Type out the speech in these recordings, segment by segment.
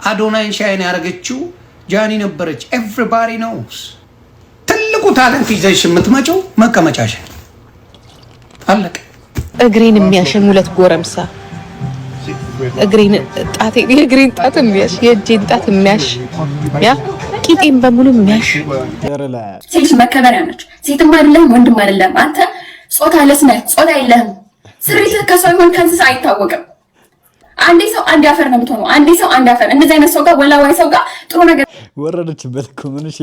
አዶናይ ሻይን ያረገችው ጃኒ ነበረች። ኤቭሪባዲ ኖውስ። ትልቁ ታለንት ይዘሽ የምትመጪው መቀመጫሽ አለቀ። እግሬን የሚያሸኝ ሁለት ጎረምሳ እግሬን ጣት የሚያሽ የእጄን ጣት የሚያሽ ያ ቂጤን በሙሉ የሚያሽ ሴት መከበሪያ ነች። ሴትም አይደለም ወንድም አይደለም። አንተ ጾታ ለስነህ ጾታ የለህም። ስሪት ከሰው ይሆን ከእንስሳ አይታወቅም። አንዴ ሰው አንድ አፈር ነው የምትሆነው። አንዴ ሰው አንድ አፈር። እንደዚህ አይነት ሰው ጋር ወላዋይ ሰው ጋር ጥሩ ነገር ወረደችበት እኮ ምን እሺ።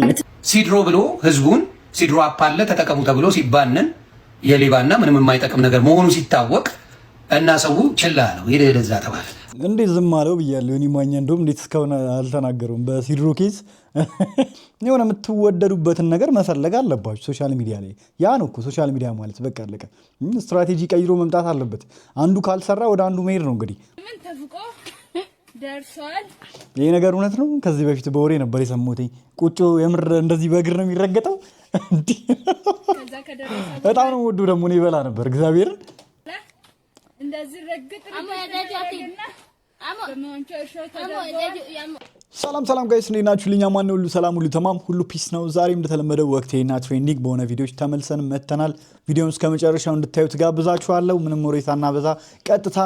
ሲድሮ ብሎ ህዝቡን ሲድሮ አፓለ ተጠቀሙ ተብሎ ሲባነን የሌባና ምንም የማይጠቅም ነገር መሆኑ ሲታወቅ እና ሰው ችላ ነው ይደዛ ተባለ። እንዴት ዝም አለው ብያለሁ። ዮኒ ማኛ እንደውም እንዴት እስካሁን አልተናገሩም? በሲድሮ ኬዝ የሆነ የምትወደዱበትን ነገር መፈለግ አለባችሁ ሶሻል ሚዲያ ላይ። ያ ነው እኮ ሶሻል ሚዲያ ማለት በቃ አለቀ። ስትራቴጂ ቀይሮ መምጣት አለበት። አንዱ ካልሰራ ወደ አንዱ መሄድ ነው እንግዲህ። ምን ተፍቆ ደርሷል። ይሄ ነገር እውነት ነው። ከዚህ በፊት በወሬ ነበር የሰማሁት። ቁጮ የምር እንደዚህ በእግር ነው የሚረገጠው። በጣም ነው ወዱ ደግሞ ነው ይበላ ነበር እግዚአብሔርን እንደዚህ ረግጥ ሰላም ጋይስ እንዴት ናችሁ? ልኛ ማን ሁሉ ሰላም ሁሉ ተማም ሁሉ ፒስ ነው። ዛሬም እንደተለመደው ወቅቴና ትሬንዲንግ በሆነ ቪዲዮዎች ተመልሰን መተናል። ቪዲዮውን እስከ መጨረሻው እንድታዩት ጋብዛችኋለሁ። ምንም ወሬ ሳናበዛ ቀጥታ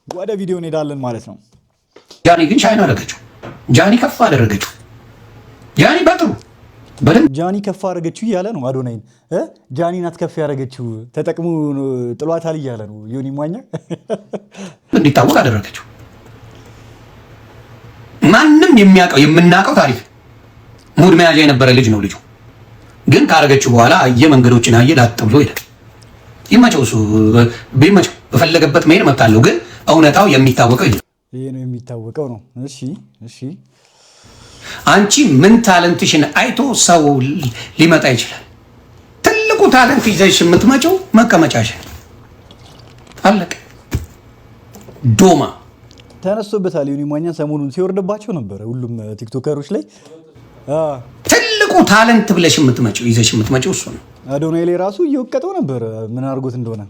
ወደ ቪዲዮ እንሄዳለን ማለት ነው። ጃኒ ግን ሻይን አደረገችው። ጃኒ ከፍ አደረገችው። ጃኒ በጥሩ ጃኒ ከፍ አደረገችው እያለ ነው አዶናይን። ጃኒ ናት ከፍ ያደረገችው ተጠቅሙ ጥሏታል እያለ ነው ዮኒ ማኛ። እንዲታወቅ አደረገችው። ማንም የሚያውቀው የምናውቀው ታሪክ ሙድ መያዣ የነበረ ልጅ ነው። ልጁ ግን ካረገችው በኋላ መንገዶችን አየ ላጥ ብሎ ሄደ። ይመቸው፣ እሱ ቢመቸው በፈለገበት መሄድ መብት አለው። ግን እውነታው የሚታወቀው ይሄ ነው የሚታወቀው ነው። እሺ አንቺ ምን ታለንትሽን አይቶ ሰው ሊመጣ ይችላል? ትልቁ ታለንት ይዘሽ የምትመጪው መቀመጫሽ አለቀ። ዶማ ተነስቶበታል። ዮኒ ማኛ ሰሞኑን ሲወርድባቸው ነበረ ሁሉም ቲክቶከሮች ላይ። ትልቁ ታለንት ብለሽ የምትመጪው ይዘሽ የምትመጪው እሱ ነው። አዶናይ ላይ ራሱ እየወቀጠው ነበረ ምን አድርጎት እንደሆነ።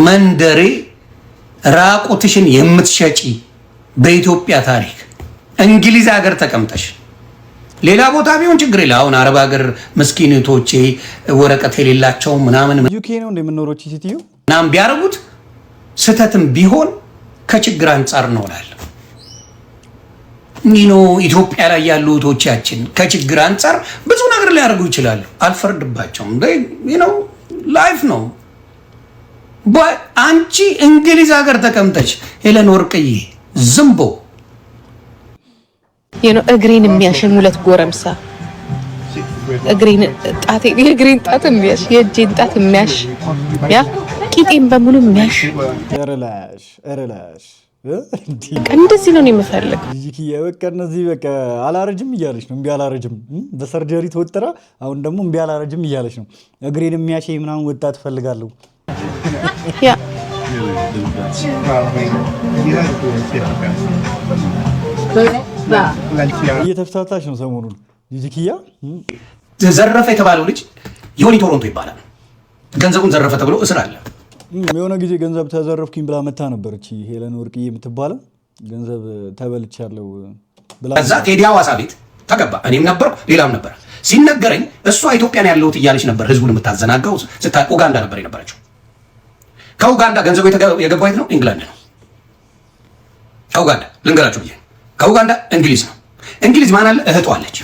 መንደሬ ራቁትሽን የምትሸጪ በኢትዮጵያ ታሪክ እንግሊዝ ሀገር ተቀምጠሽ ሌላ ቦታ ቢሆን ችግር የለ። አሁን አረብ ሀገር ምስኪንቶቼ ወረቀት የሌላቸው ምናምን ዩኬ ነው እንደምንኖረው ሲቲዩ ምናምን ቢያደርጉት ስተትም ቢሆን ከችግር አንጻር ነው እላለሁ። ኢትዮጵያ ላይ ያሉ እህቶቻችን ከችግር አንጻር ብዙ ነገር ሊያደርጉ ይችላሉ። አልፈርድባቸውም። ላይፍ ነው። አንቺ እንግሊዝ ሀገር ተቀምጠሽ ሄለን ወርቅዬ ዝምቦ እግሬን የሚያሸኝ ሁለት ጎረምሳ እግሬን ጣት የሚያሽ የእጄን ጣት የሚያሽ ያ ቂጤን በሙሉ የሚያሽ እርላሽ እንደዚህ ነው የምፈልግ። በቃ እነዚህ በቃ አላረጅም እያለች ነው። እምቢ አላረጅም በሰርጀሪ ተወጥራ አሁን ደግሞ እምቢ አላረጅም እያለች ነው። እግሬን የሚያሸኝ ምናምን ወጣት እፈልጋለሁ። ያ እየተፍታታች ነው ሰሞኑን። ጂጂኪያ ዘረፈ የተባለው ልጅ ዮኒ ቶሮንቶ ይባላል። ገንዘቡን ዘረፈ ተብሎ እስር አለ። የሆነ ጊዜ ገንዘብ ተዘረፍኩኝ ብላ መታ ነበረች ሄለን ወርቅዬ የምትባለው። ገንዘብ ተበልቻለሁ ብላ ከዛ ቴዲ ሐዋሳ ቤት ተገባ። እኔም ነበርኩ ሌላም ነበር። ሲነገረኝ እሷ ኢትዮጵያን ያለሁት እያለች ነበር ህዝቡን የምታዘናጋው። ኡጋንዳ ነበር የነበረችው። ከኡጋንዳ ገንዘቡ የገባው የት ነው? ኢንግላንድ ነው። ከኡጋንዳ ልንገራችሁ ብዬ ከኡጋንዳ እንግሊዝ ነው። እንግሊዝ ማን አለ? እህቷ አለች።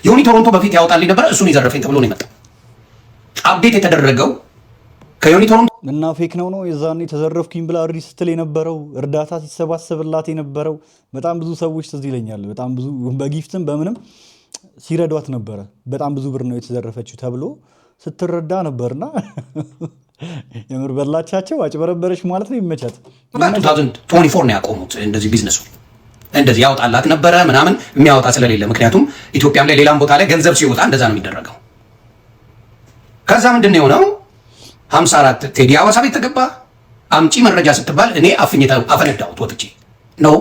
ዮኒ ቶሮንቶ በፊት ያወጣልኝ ነበር። እሱን ይዘረፈኝ ተብሎ ነው የመጣው። አፕዴት የተደረገው ከዮኒ ቶሮንቶ እና ፌክ ነው የዛኔ ተዘረፍኩኝ ብላ እሪ ስትል የነበረው እርዳታ ሲሰባሰብላት የነበረው በጣም ብዙ ሰዎች ትዝ ይለኛል። በጣም ብዙ በጊፍትም በምንም ሲረዷት ነበረ። በጣም ብዙ ብር ነው የተዘረፈችው ተብሎ ስትረዳ ነበርና የምር በላቻቸው አጭበረበረች ማለት ነው። ይመቻት። 2024 ነው ያቆሙት እንደዚህ ቢዝነሱ እንደዚህ ያወጣላት ነበረ ምናምን የሚያወጣ ስለሌለ፣ ምክንያቱም ኢትዮጵያም ላይ ሌላም ቦታ ላይ ገንዘብ ሲወጣ እንደዛ ነው የሚደረገው። ከዛ ምንድን ነው የሆነው? 54 ቴዲ ሐዋሳ ቤት ተገባ። አምጪ መረጃ ስትባል እኔ አፈነዳሁት ወጥቼ ነው።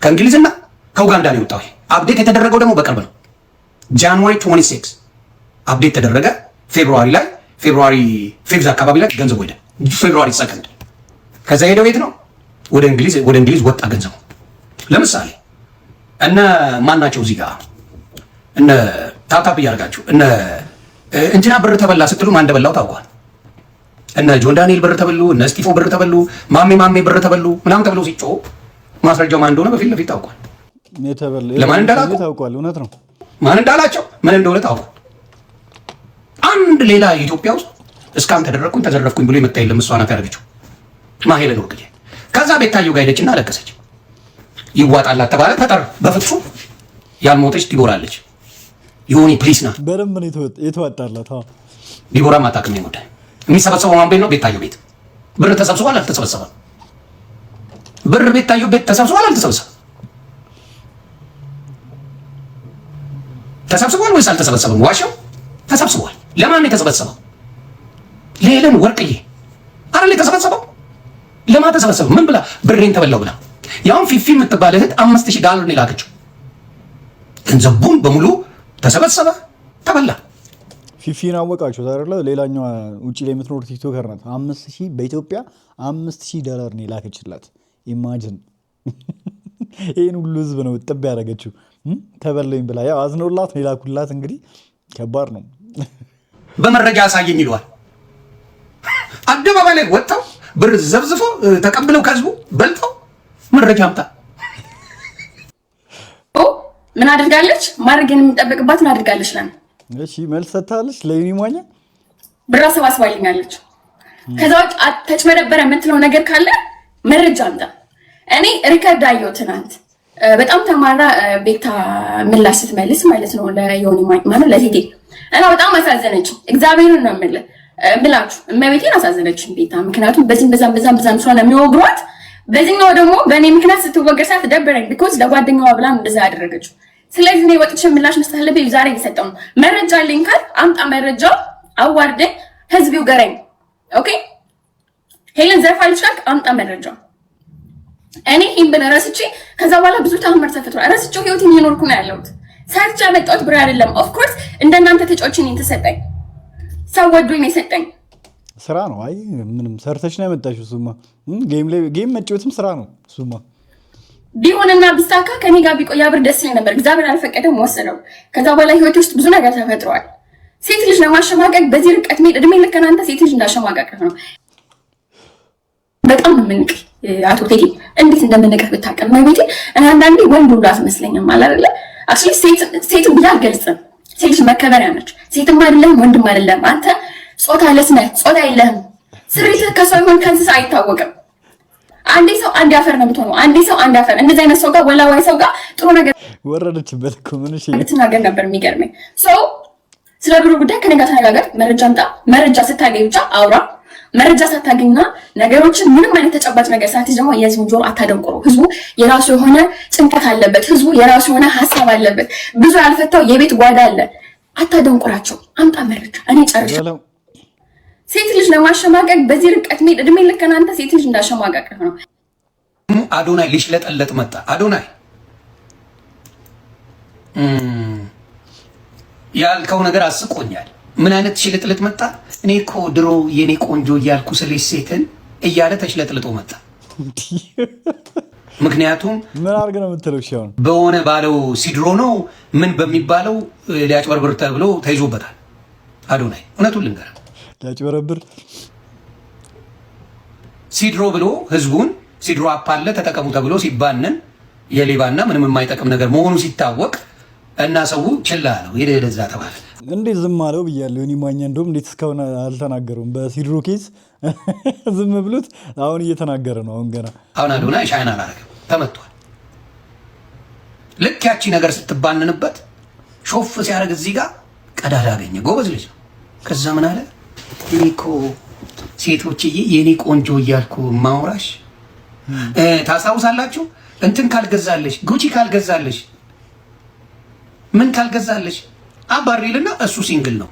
ከእንግሊዝና ከኡጋንዳ ነው የወጣው። አፕዴት የተደረገው ደግሞ በቅርብ ነው። ጃንዋሪ 26 አፕዴት ተደረገ። ፌብሩዋሪ 5 አካባቢ ላይ ገንዘቡ ሄደ። ፌብሩዋሪ 2 ከዛ ሄደው የት ነው? ወደ እንግሊዝ ወጣ ገንዘቡ። ለምሳሌ እነ ማናቸው እዚህ ጋር እነ ታፕታፕ እያደረጋችሁ እነ እንትና ብር ተበላ ስትሉ ማን እንደበላው ታውቋል። እነ ጆን ዳንኤል ብር ተበሉ፣ እነ ስቲፎ ብር ተበሉ፣ ማሜ ብር ተበሉ ምናምን ተብሎ ሲጮህ ማስረጃው ማን እንደሆነ በፊት ለፊት ታውቋል። ለማን እንዳላቸው ታውቋል። እውነት ነው። ማን እንዳላቸው ምን እንደሆነ ታውቋል። አንድ ሌላ ኢትዮጵያ ውስጥ እስካም ተዘረፍኩኝ ብሎ የመጣ የለም። እሷ ናት ያደረገችው ማሄለን ወርቅዬ። ከዛ ቤታየው ጋር ሄደችና አለቀሰች። ይዋጣላት ተባለ ተጠር። በፍጹም ያልሞተች ዲቦራለች። ይሁን ፕሊስ ና በደንብ ነው የተዋጣላት። ዲቦራ ማታክም ነው ጉዳይ። የሚሰበሰበው ማን ቤት ነው? ቤታየው ቤት። ብር ተሰብስቧል አልተሰበሰበም? ብር ቤታየው ቤት ተሰብስቧል አልተሰበሰበም? ተሰብስቧል ወይስ አልተሰበሰበም? ዋሻው ተሰብስቧል። ለማን ነው የተሰበሰበው? ለሄለን ወርቅዬ አይደል የተሰበሰበው? ለማን ተሰበሰበው? ምን ብላ ብሬን ተበላው ብላ። ያውም ፊፊ የምትባል እህት $5000 ነው የላከችው። ገንዘቡን በሙሉ ተሰበሰበ፣ ተበላ። ፊፊን አወቃችሁ አይደለ? ሌላኛዋ ውጪ ላይ የምትኖር ቲክቶከር ናት። 5000 በኢትዮጵያ $5000 ነው የላከችላት። ኢማጂን ይሄን ሁሉ ህዝብ ነው ጥብ ያደረገችው። ተበለኝ ብላ ያው አዝኖላት ነው የላኩላት። እንግዲህ ከባድ ነው። በመረጃ አሳየኝ ይለዋል። አደባባይ ላይ ወጣው ብር ዘብዝፎ ተቀብለው ከህዝቡ በልተው መረጃ አምጣ። ምን አድርጋለች? ማድረግ የሚጠበቅባት ምን አድርጋለች? ለን እሺ መልስ ሰጥታለች። ለዩኒ ማኛ ብር አሰባስባልኛለች። ከዛ ውጭ ተጭበረበረ የምትለው ነገር ካለ መረጃ አምጣ። እኔ ሪከርድ አየሁ ትናንት። በጣም ተማራ ቤታ ምላሽ ስትመልስ ማለት ነው ለዮኒ ማኛ ለቴቴ እና በጣም አሳዘነች። እግዚአብሔርን ነው የምላችሁ እመቤቴን አሳዘነችን ቤታ። ምክንያቱም በዚህም በዛም ስለሆነ የሚወግሯት በዚህኛው ደግሞ በእኔ ምክንያት ስትወገር ሰዓት ደበረኝ። ቢኮዝ ለጓደኛዋ ብላ እንደዛ ያደረገችው። ስለዚህ እኔ ወጥቼ ምላሽ መስጠት አለብኝ። ዛሬ እየሰጠው ነው። መረጃ አለኝ ካል አምጣ መረጃ፣ አዋርደኝ፣ ህዝብ ይውገረኝ። ኦኬ ሄለን ዘርፋለች ካልክ አምጣ መረጃ። እኔ ይህን ብለ ረስቼ ከዛ በኋላ ብዙ ተአምር ተፈጥሯል። ረስቼው ህይወቴን እየኖርኩ ነው ያለሁት። ሰርቼ ያመጣሁት ብር አይደለም። ኦፍኮርስ እንደናንተ ተጫዎችን የተሰጠኝ ሰው ወዶኝ የሰጠኝ ስራ ነው። አይ ምንም ሰርተሽ ነው ያመጣሽው። እሱማ ጌም መጫወትም ስራ ነው። እሱማ ቢሆንና ቢሳካ ከኔ ጋር ቢቆይ አብር ደስ ይለኝ ነበር። እግዚአብሔር አልፈቀደም፣ ወሰነው። ከዛ በኋላ ህይወት ውስጥ ብዙ ነገር ተፈጥሯል። ሴት ልጅ ለማሸማቀቅ በዚህ ርቀት ሜድ እድሜ ልክ አንተ ሴት ልጅ እንዳሸማቀቅ ነው። በጣም ምንቅ አቶ ቴዲ እንዴት እንደምንቀህ ብታውቅ ነው ቤቴ። እና አንዳንዴ ወንድ ሁሉ አትመስለኝም አይደለ? አክቹሊ ሴት ብዬ አልገልጽም። ሴት ልጅ መከበሪያ ነች። ሴትም አይደለም ወንድም አይደለም። አንተ ጾታ ለስነህ ጾታ የለህም። ስሪትህ ከሰው ይሆን ከእንስሳ አይታወቅም። አንዴ ሰው አንድ አፈር ነው የምትሆነው። አንዴ ሰው አንድ አፈር። እንደዚህ አይነት ሰው ጋር ወላዋይ ሰው ጋር ጥሩ ነገር ወረደችበት እኮ ምን እሺ ልትናገር ነበር። የሚገርመኝ ሰው ስለ ብሩ ጉዳይ ከኔ ጋር ተነጋገር። መረጃ አምጣ። መረጃ ስታገኝ ብቻ አውራ። መረጃ ሳታገኝና ነገሮችን ምንም አይነት ተጨባጭ ነገር ሳትይዝ ደግሞ የህዝቡን ጆሮ አታደንቁሩ። ህዝቡ የራሱ የሆነ ጭንቀት አለበት። ህዝቡ የራሱ የሆነ ሀሳብ አለበት። ብዙ ያልፈታው የቤት ጓዳ አለ። አታደንቁራቸው። አምጣ መረጃ። እኔ ጨርሻለሁ። ሴት ልጅ ለማሸማቀቅ በዚህ ርቀት ሜድ እድሜ ልክ አንተ ሴት ልጅ እንዳሸማቀቅ ነው። አዶናይ ሊሽለጠለጥ መጣ። አዶናይ ያልከው ነገር አስቆኛል። ምን አይነት ሽልጥልጥ መጣ? እኔ እኮ ድሮ የኔ ቆንጆ እያልኩ ስልሽ ሴትን እያለ ተሽለጥልጦ መጣ። ምክንያቱም ምን አድርገ ነው የምትለው? ሲሆን በሆነ ባለው ሲድሮ ነው ምን በሚባለው ሊያጭበርብር ተብሎ ተይዞበታል። አዶናይ እውነቱን ልንገርህ ሊያጭበረብር ሲድሮ ብሎ ህዝቡን ሲድሮ አፓለ ተጠቀሙ ተብሎ ሲባነን የሌባና ምንም የማይጠቅም ነገር መሆኑ ሲታወቅ እና ሰው ችላ አለው ሄደ ለዛ ተባለ። እንዴት ዝም አለው ብያለሁ። ዮኒ ማኛ እንደውም እንዴት እስካሁን አልተናገረውም? በሲድሮ ኬዝ ዝም ብሎት አሁን እየተናገረ ነው። አሁን አዶናይ ሻይና አላረገም፣ ተመቷል። ልክ ያቺ ነገር ስትባንንበት ሾፍ ሲያደርግ እዚህ ጋር ቀዳዳ አገኘ። ጎበዝ ልጅ ነው። ከዛ ምን አለ? እኔ እኮ ሴቶችዬ የኔ ቆንጆ እያልኩ ማውራሽ ታስታውሳላችሁ? እንትን ካልገዛለሽ ጉቺ ካልገዛለሽ ምን ካልገዛለሽ አባሪልና እሱ ሲንግል ነው።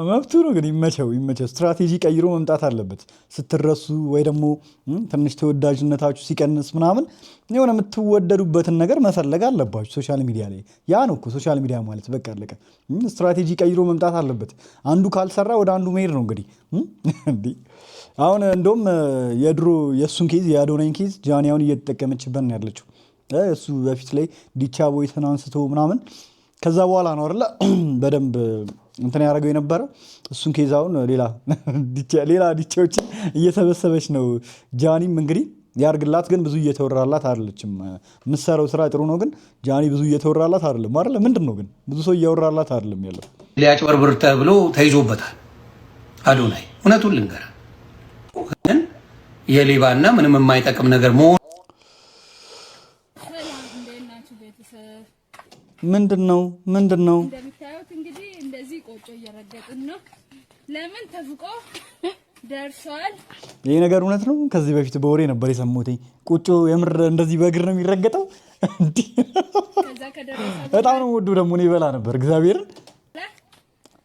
መብቱ ነው ግን ይመቸው። ስትራቴጂ ቀይሮ መምጣት አለበት። ስትረሱ ወይ ደግሞ ትንሽ ተወዳጅነታችሁ ሲቀንስ ምናምን የሆነ የምትወደዱበትን ነገር መፈለግ አለባችሁ ሶሻል ሚዲያ ላይ። ያ ነው እኮ ሶሻል ሚዲያ ማለት በቃ አለቀ። ስትራቴጂ ቀይሮ መምጣት አለበት። አንዱ ካልሰራ ወደ አንዱ መሄድ ነው እንግዲህ። አሁን እንደውም የድሮ የእሱን ኬዝ የአዶናይን ኬዝ ጃኒያውን እየተጠቀመችበት ነው ያለችው። እሱ በፊት ላይ ዲቻ ቦይትን አንስቶ ምናምን ከዛ በኋላ ነው አይደለ በደንብ እንትን ያደረገው የነበረ። እሱን ኬዝ አሁን ሌላ ዲቻዎችን እየሰበሰበች ነው። ጃኒም እንግዲህ ያርግላት፣ ግን ብዙ እየተወራላት አይደለችም። የምትሰራው ስራ ጥሩ ነው፣ ግን ጃኒ ብዙ እየተወራላት አይደለም አይደለ? ምንድን ነው ግን ብዙ ሰው እያወራላት አይደለም ያለው። ሊያጭበርብር ተብሎ ተይዞበታል አዶናይ። እውነቱን ልንገርህ ግን የሌባና ምንም የማይጠቅም ነገር መሆኑ ምንድን ነው እንደምታዩት እንግዲህ እንደዚህ ቆጮ እየረገጥን ነው። ለምን ተፍቆ ደርሷል። ይሄ ነገር እውነት ነው። ከዚህ በፊት በወሬ ነበር የሰማሁት። ቆጮ የምር እንደዚህ በእግር ነው የሚረገጠው። ከዛ ከደረሰ በጣም ነው ወዱ ደግሞ ነው ይበላ ነበር እግዚአብሔርን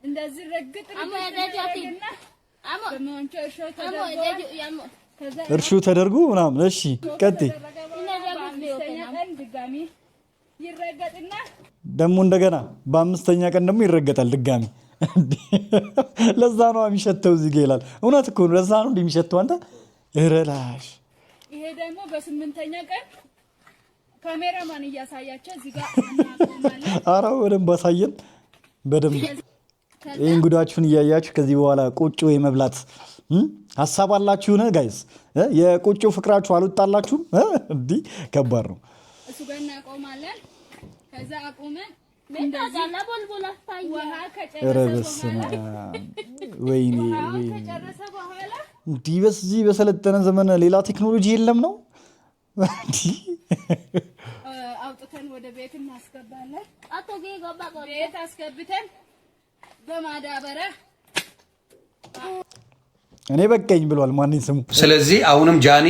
እንደዚህ ረግጥና እርሾ ተደርጎ ምናምን። እሺ ቀጥይ። ድጋሚ ይረገጥና ደግሞ እንደገና በአምስተኛ ቀን ደግሞ ይረገጣል ድጋሚ። ለዛ ነው የሚሸተው እዚህ ጋር ይላል። እውነት እኮ ነው። ለዛ ነው እንደሚሸተው አንተ እረላሽ። ይሄ ደግሞ በስምንተኛ ቀን ካሜራማን እያሳያቸው እዚህ ጋር እናቆማለን። ኧረ በደንብ አሳየን በደንብ። ይሄን ጉዳችሁን እያያችሁ ከዚህ በኋላ ቆጮ የመብላት ሀሳብ አላችሁን ጋይስ? የቆጮ ፍቅራችሁ አልወጣላችሁም? እንዲህ ከባድ ነው። እሱ ጋር እናቆማለን። ከዛ አቁመን ወይኔ እንዲህ በዚህ በሰለጠነ ዘመን ሌላ ቴክኖሎጂ የለም ነው። አውጥተን ወደ ቤት እናስገባለን። ቤት አስገብተን በማዳበሪያ እኔ በቀኝ ብሏል ማንኝ ስሙ። ስለዚህ አሁንም ጃኒ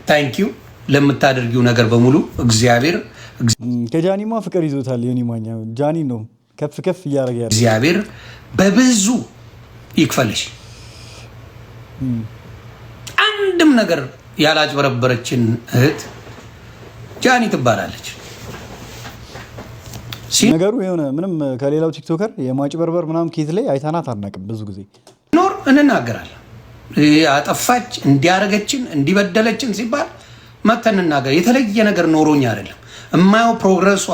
ታንኪዩ ለምታደርጊው ነገር በሙሉ እግዚአብሔር ከጃኒማ ፍቅር ይዞታል። ዮኒ ማኛ ጃኒ ነው ከፍ ከፍ እያደረገ ያለው። እግዚአብሔር በብዙ ይክፈልሽ። አንድም ነገር ያላጭበረበረችን እህት ጃኒ ትባላለች። ነገሩ የሆነ ምንም ከሌላው ቲክቶከር የማጭበርበር ምናምን ኬዝ ላይ አይተናት አናውቅም። ብዙ ጊዜ ኖር እንናገራለን። አጠፋች እንዲያረገችን እንዲበደለችን ሲባል መተን እንናገር። የተለየ ነገር ኖሮኝ አይደለም። እማየው ፕሮግረሷ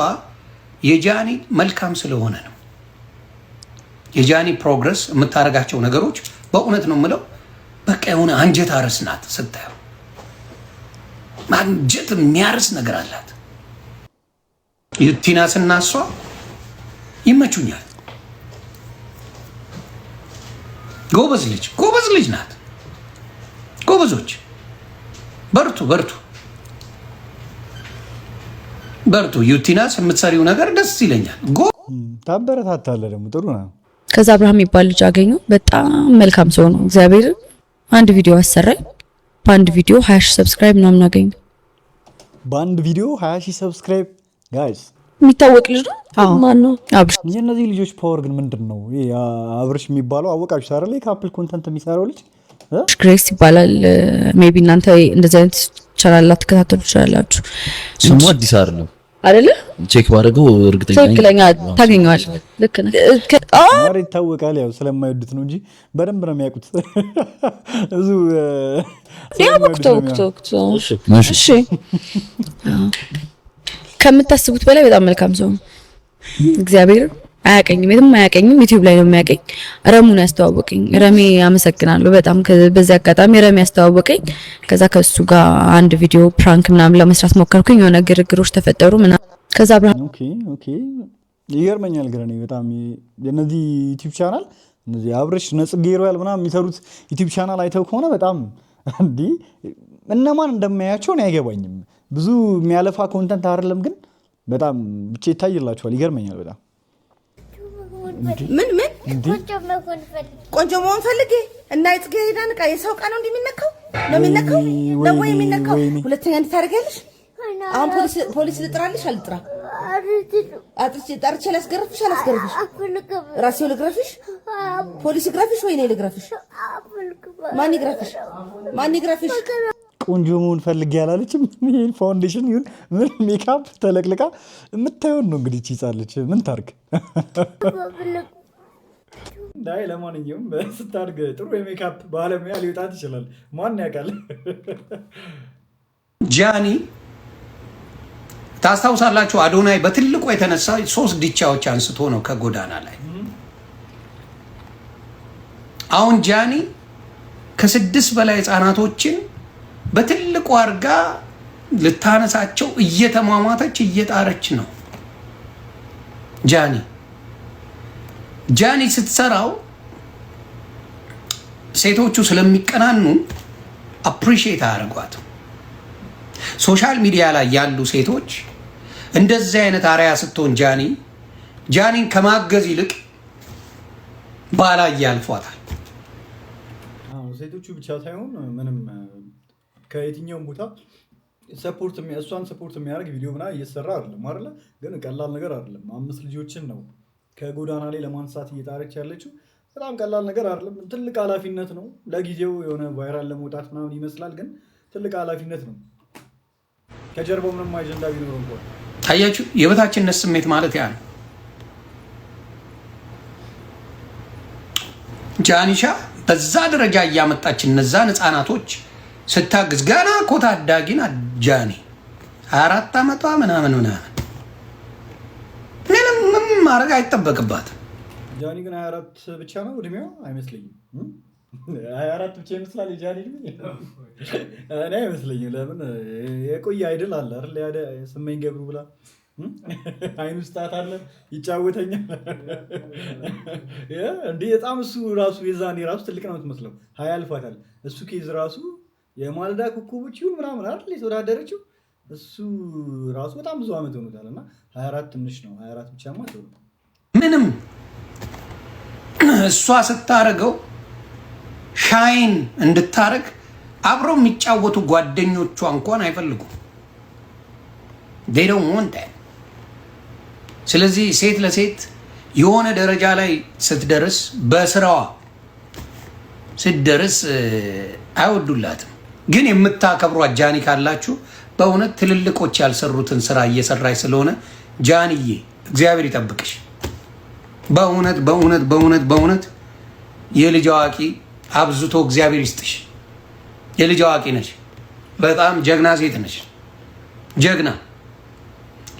የጃኒ መልካም ስለሆነ ነው። የጃኒ ፕሮግረስ የምታደርጋቸው ነገሮች በእውነት ነው የምለው በቃ የሆነ አንጀት አርስ ናት። ስታየው አንጀት የሚያርስ ነገር አላት። ቲናስና እሷ ይመቹኛል። ጎበዝ ልጅ ናት። ጎበዞች በርቱ። ዩቲናስ የምትሰሪው ነገር ደስ ይለኛል። ታበረታታለህ ደግሞ ጥሩ ነው። ከዛ አብርሃም የሚባል ልጅ አገኘው። በጣም መልካም ሰው ነው። እግዚአብሔር አንድ ቪዲዮ አሰራኝ። በአንድ ቪዲዮ 20 ሺህ ሰብስክራይብ ምናምን አገኘ። በአንድ ቪዲዮ 20 ሺህ ሰብስክራይብ ጋይስ። የሚታወቅ ልጅ ነው። ማን ነው? አብርሽ። የእነዚህ ልጆች ፓወር ግን ምንድን ነው? አብርሽ የሚባለው አወቃችሁ አይደል? ካፕል ኮንተንት የሚሰራው ልጅ ግሬስ ይባላል። ሜቢ እናንተ እንደዚህ አይነት ቻናል ላትከታተሉ ትችላላችሁ። ስሙ አዲስ አይደለም አይደለ? ቼክ ባደረገው እርግጠኛ ታገኘዋለህ። ልክ ነህ። ኧረ ይታወቃል። ያው ስለማይወዱት ነው እንጂ በደንብ ነው የሚያውቁት። ብዙ እሺ፣ ከምታስቡት በላይ በጣም መልካም ሰው ነው። እግዚአብሔር አያቀኝም፣ የትም አያቀኝም። ዩቲዩብ ላይ ነው የሚያቀኝ። ረሙን ያስተዋወቀኝ ረሜ፣ አመሰግናለሁ በጣም። በዚህ አጋጣሚ ረሜ ያስተዋወቀኝ። ከዛ ከሱ ጋር አንድ ቪዲዮ ፕራንክ ምናምን ለመስራት ሞከርኩኝ። የሆነ ግርግሮች ተፈጠሩ ምናምን። ከዛ አብርሃም ኦኬ ይገርመኛል። ግን እኔ በጣም የነዚህ ዩቲዩብ ቻናል እነዚህ አብርሽ ነጽጌ ሮያል ምናምን የሚሰሩት ዩቲዩብ ቻናል አይተው ከሆነ በጣም እንዲህ እነማን እንደማያቸው ነው አይገባኝም። ብዙ የሚያለፋ ኮንተንት አይደለም፣ ግን በጣም ብቻ ይታይላቸዋል። ይገርመኛል በጣም ምን ቆንጆ መሆን ፈልጌ እና የጽጌ ሄዳን ቃ የሰው ቃ ነው እንደሚነካው ነው የሚነካው። ሁለተኛ እንድታደርጊያለሽ። አሁን ፖሊስ ልጥራልሽ? አልጥራ ጠርቼ ላስገርፍሽ አላስገርፍሽ? ራሴው ልግረፍሽ? ፖሊስ ይግረፍሽ ወይ እኔ ልግረፍሽ? ማን ይግረፍሽ? ማን ይግረፍሽ? ቆንጆ መሆን ፈልጌ ያላለችም። ይሄን ፋውንዴሽን ይሁን ምን ሜካፕ ተለቅልቃ የምታየውን ነው እንግዲህ ይጻለች። ምን ታርግ እንዳይ። ለማንኛውም ስታርግ ጥሩ የሜካፕ ባለሙያ ሊወጣት ይችላል። ማን ያውቃል? ጃኒ ታስታውሳላችሁ? አዶናይ በትልቁ የተነሳ 3 ዲቻዎች አንስቶ ነው ከጎዳና ላይ። አሁን ጃኒ ከ6 በላይ ህፃናቶችን በትልቁ አርጋ ልታነሳቸው እየተሟሟተች እየጣረች ነው። ጃኒ ስትሰራው ሴቶቹ ስለሚቀናኑ አፕሪሺየት አያደርጓትም። ሶሻል ሚዲያ ላይ ያሉ ሴቶች እንደዚህ አይነት አርያ ስትሆን ጃኒን ከማገዝ ይልቅ ባላይ ያልፏታል። ሴቶቹ ብቻ ሳይሆን ምንም ከየትኛውም ቦታ እሷን ሰፖርት የሚያደርግ ቪዲዮ ምናምን እየሰራ አይደለም አይደለ? ግን ቀላል ነገር አይደለም። 5 ልጆችን ነው ከጎዳና ላይ ለማንሳት እየጣረች ያለችው። በጣም ቀላል ነገር አይደለም። ትልቅ ኃላፊነት ነው። ለጊዜው የሆነ ቫይራል ለመውጣት ምናምን ይመስላል፣ ግን ትልቅ ኃላፊነት ነው። ከጀርባው ምንም አጀንዳ ቢኖር እንኳን ታያችሁ፣ የበታችነት ስሜት ማለት ያ ነው። ጃኒሻ በዛ ደረጃ እያመጣች እነዛን ህፃናቶች ስታግዝ ገና እኮ ታዳጊ ናት ጃኒ 24 ዓመቷ ምናምን ምንም ማድረግ አይጠበቅባትም። ጃኒ ግን 24 ብቻ ነው እድሜዋ አይመስለኝም። 24 ብቻ ይመስላል የጃኒ እድሜ። እኔ አይመስለኝም። ለምን የቆየ አይድል አለ አይደል? ስመኝ ገብሩ ብላ አይኑ ስጣት አለ ይጫወተኛል እንዴ! በጣም እሱ ራሱ የዛኔ ራሱ ትልቅ ነው የምትመስለው። 20 አልፏታል። እሱ ኬዝ ራሱ የማልዳ ኮከቦች ይሁን ምናምን አይደል የተወዳደረችው። እሱ ራሱ በጣም ብዙ ዓመት ሆኖታል። እና 24 ትንሽ ነው። 24 ብቻማ ተው ምንም እሷ ስታረገው ሻይን እንድታረግ አብረው የሚጫወቱ ጓደኞቿ እንኳን አይፈልጉም። they don't want that። ስለዚህ ሴት ለሴት የሆነ ደረጃ ላይ ስትደርስ በስራዋ ስትደርስ አይወዱላትም። ግን የምታከብሯት ጃኒ ካላችሁ በእውነት ትልልቆች ያልሰሩትን ስራ እየሰራች ስለሆነ ጃኒዬ እግዚአብሔር ይጠብቅሽ። በእውነት በእውነት በእውነት በእውነት የልጅ አዋቂ አብዝቶ እግዚአብሔር ይስጥሽ። የልጅ አዋቂ ነች። በጣም ጀግና ሴት ነች። ጀግና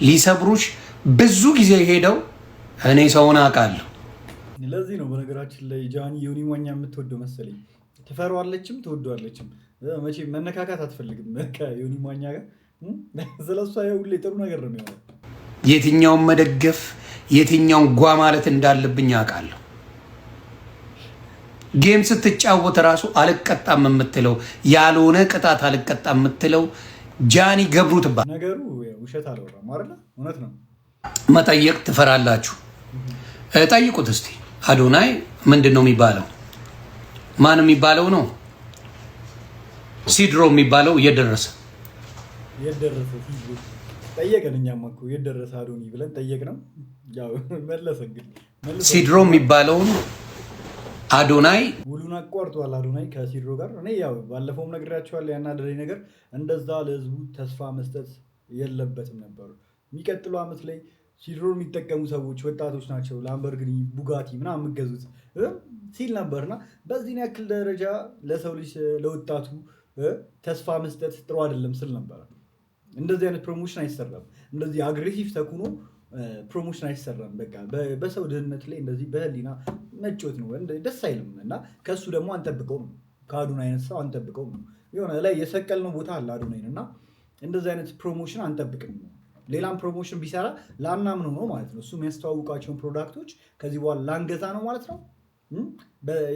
ሊሰብሩሽ ብዙ ጊዜ ሄደው እኔ ሰውን አውቃለሁ። ለዚህ ነው በነገራችን ላይ ጃኒ ዮኒ ማኛ የምትወደው መሰለኝ። ትፈራዋለችም ትወደዋለችም። መቼም መነካካት አትፈልግም ከዮኒ ማኛ ጋር። ስለሷ ሁሌ ጥሩ ነገር ነው የሚሆነው። የትኛውን መደገፍ የትኛውን ጓ ማለት እንዳለብኝ አውቃለሁ። ጌም ስትጫወት ራሱ አልቀጣም የምትለው ያልሆነ ቅጣት አልቀጣም የምትለው ጃኒ ገብሩ ትባል። ነገሩ ውሸት አልወራም አይደል? እውነት ነው። መጠየቅ ትፈራላችሁ። ጠይቁት እስቲ። አዶናይ ምንድን ነው የሚባለው? ማን የሚባለው ነው? ሲድሮ የሚባለው እየደረሰ ጠየቀን። እኛም እኮ የደረሰ አዶኒ ብለን ጠየቅ ነው። ያው መለሰ። እንግዲህ ሲድሮ የሚባለውን አዶናይ ውሉን አቋርጧል። አዶናይ ከሲድሮ ጋር እኔ ያው ባለፈውም ነግራቸዋለሁ። ያናደረኝ ነገር እንደዛ ለህዝቡ ተስፋ መስጠት የለበትም ነበሩ። የሚቀጥለው ዓመት ላይ ሲድሮ የሚጠቀሙ ሰዎች ወጣቶች ናቸው፣ ላምበርጊኒ ቡጋቲ ምናምን የምገዙት ሲል ነበርና በዚህን ያክል ደረጃ ለሰው ልጅ ለወጣቱ ተስፋ መስጠት ጥሩ አይደለም ስል ነበረ። እንደዚህ አይነት ፕሮሞሽን አይሰራም። እንደዚህ አግሬሲቭ ተኩኖ ፕሮሞሽን አይሰራም። በቃ በሰው ድህነት ላይ እንደዚህ በህሊና መጮት ነው ደስ አይልም። እና ከእሱ ደግሞ አንጠብቀውም፣ ከአዶናይ አይነት ሰው አንጠብቀውም። የሆነ ላይ የሰቀልነው ቦታ አለ አዶናይን እና እንደዚህ አይነት ፕሮሞሽን አንጠብቅም። ሌላም ፕሮሞሽን ቢሰራ ላናምነው ነው ማለት ነው። እሱ የሚያስተዋውቃቸውን ፕሮዳክቶች ከዚህ በኋላ ላንገዛ ነው ማለት ነው።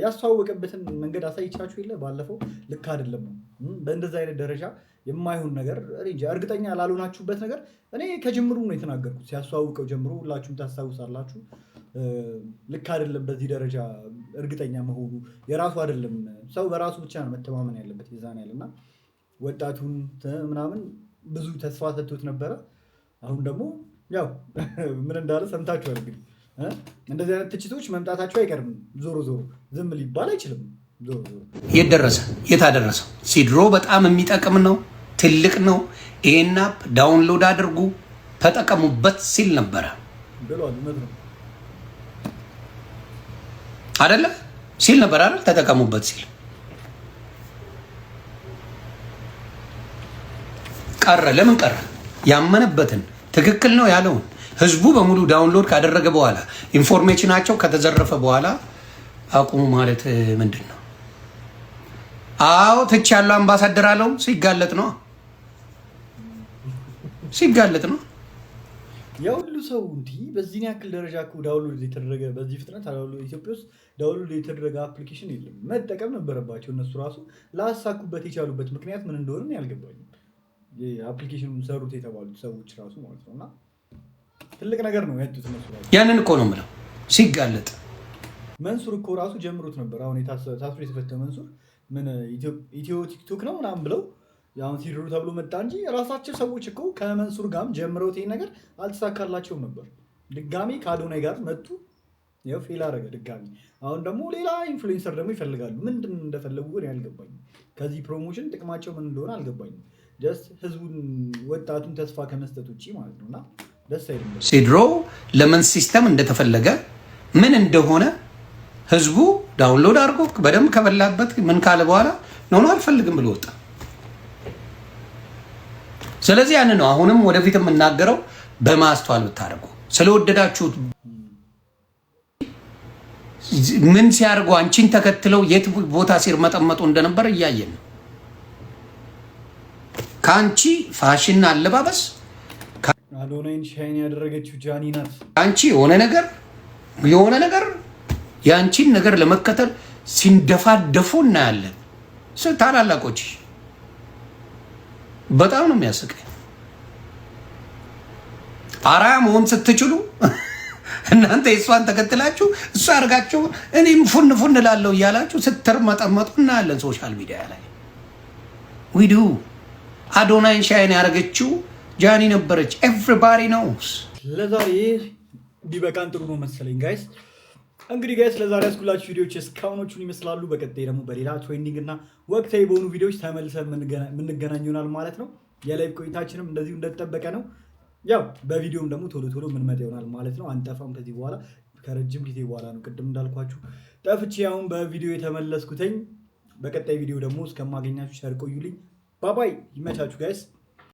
ያስተዋወቀበትን መንገድ አሳይቻችሁ የለ ባለፈው። ልክ አይደለም ነው። በእንደዚህ አይነት ደረጃ የማይሆን ነገር እርግጠኛ ላልሆናችሁበት ነገር እኔ ከጅምሩ ነው የተናገርኩት። ሲያስተዋውቀው ጀምሮ ሁላችሁም ታስታውሳላችሁ። ልክ አይደለም በዚህ ደረጃ እርግጠኛ መሆኑ የራሱ አይደለም። ሰው በራሱ ብቻ ነው መተማመን ያለበት። የዛን ያለና ወጣቱን ምናምን ብዙ ተስፋ ሰጥቶት ነበረ። አሁን ደግሞ ያው ምን እንዳለ ሰምታችኋል። እንግዲህ እንደዚህ አይነት ትችቶች መምጣታቸው አይቀርም። ዞሮ ዞሮ ዝም ሊባል አይችልም። ዞሮ ዞሮ የት ደረሰ? የት አደረሰው? ሲድሮ በጣም የሚጠቅም ነው፣ ትልቅ ነው። ይሄን አፕ ዳውንሎድ አድርጉ ተጠቀሙበት ሲል ነበረ ብሏል። እውነት ነው አይደለ? ሲል ነበር አይደል? ተጠቀሙበት ሲል ቀረ። ለምን ቀረ? ያመነበትን ትክክል ነው ያለውን ህዝቡ በሙሉ ዳውንሎድ ካደረገ በኋላ ኢንፎርሜሽናቸው ከተዘረፈ በኋላ አቁሙ ማለት ምንድን ነው? አዎ ትች ያለው አምባሳደር አለው ሲጋለጥ ነው ነው። የሁሉ ሰው እንዲህ በዚህ ያክል ደረጃ እኮ ዳውንሎድ የተደረገ በዚህ ፍጥነት ኢትዮጵያ ውስጥ ዳውንሎድ የተደረገ አፕሊኬሽን የለም። መጠቀም ነበረባቸው እነሱ ራሱ ላሳኩበት የቻሉበት ምክንያት ምን እንደሆነ ያልገባኝም። አፕሊኬሽኑን ሰሩት የተባሉት ሰዎች ራሱ ማለት ነው። እና ትልቅ ነገር ነው ያጡት እነሱ ራሱ። ያንን እኮ ነው የምለው ሲጋለጥ። መንሱር እኮ ራሱ ጀምሮት ነበር። አሁን ታስሮ የተፈተ መንሱር ምን ኢትዮ ቲክቶክ ነው ምናምን ብለው አሁን ሲድሩ ተብሎ መጣ እንጂ ራሳቸው ሰዎች እኮ ከመንሱር ጋርም ጀምረውት ይሄን ነገር አልተሳካላቸውም ነበር። ድጋሚ ከአዶናይ ጋር መጡ፣ ያው ፌል አደረገ ድጋሚ። አሁን ደግሞ ሌላ ኢንፍሉዌንሰር ደግሞ ይፈልጋሉ። ምንድን እንደፈለጉ ግን አልገባኝም። ከዚህ ፕሮሞሽን ጥቅማቸው ምን እንደሆነ አልገባኝም። ጀስት ህዝቡን ወጣቱን ተስፋ ከመስጠት ውጭ ማለት ነውና ደስ አይልም። ሲድሮ ለምን ሲስተም እንደተፈለገ ምን እንደሆነ ህዝቡ ዳውንሎድ አድርጎ በደንብ ከበላበት ምን ካለ በኋላ ነው አልፈልግም ብሎ ወጣ። ስለዚህ ያን ነው አሁንም ወደፊት የምናገረው፣ በማስተዋል ብታደርጉ ስለወደዳችሁት ምን ሲያደርጉ አንቺን ተከትለው የት ቦታ ሲርመጠመጡ እንደነበር እያየን ነው። ከአንቺ ፋሽን አለባበስ አዶናይን ሻይን ያደረገችው ጃኒ ናት። አንቺ የሆነ ነገር የአንቺን ነገር ለመከተል ሲንደፋደፉ እናያለን። ታላላቆች በጣም ነው የሚያስቀኝ። አራያ መሆን ስትችሉ እናንተ የእሷን ተከትላችሁ እሷ አድርጋችሁ እኔም ፉን እላለሁ እያላችሁ ስትርመጠመጡ እናያለን ሶሻል ሚዲያ ላይ። ዊዱ አዶናይን ሻይን ያደረገችው ጃኒ ነበረች። ኤቭሪባዲ ኖውስ። ለዛሬ ቢበቃን ጥሩ ነው መሰለኝ ጋይስ። እንግዲህ ጋይስ ለዛሬ ያስኩላችሁ ቪዲዮዎች እስካሁኖቹን ይመስላሉ። በቀጣይ ደግሞ በሌላ ትሬንዲንግ እና ወቅታዊ በሆኑ ቪዲዮዎች ተመልሰን የምንገናኝ ይሆናል ማለት ነው። የላይቭ ቆይታችንም እንደዚሁ እንደተጠበቀ ነው። ያው በቪዲዮም ደግሞ ቶሎ የምንመጣ ይሆናል ማለት ነው። አንጠፋም ከዚህ በኋላ ከረጅም ጊዜ በኋላ ነው። ቅድም እንዳልኳችሁ ጠፍቼ አሁን በቪዲዮ የተመለስኩትኝ። በቀጣይ ቪዲዮ ደግሞ እስከማገኛችሁ ሸር ቆዩልኝ። ባባይ። ይመቻችሁ ጋይስ።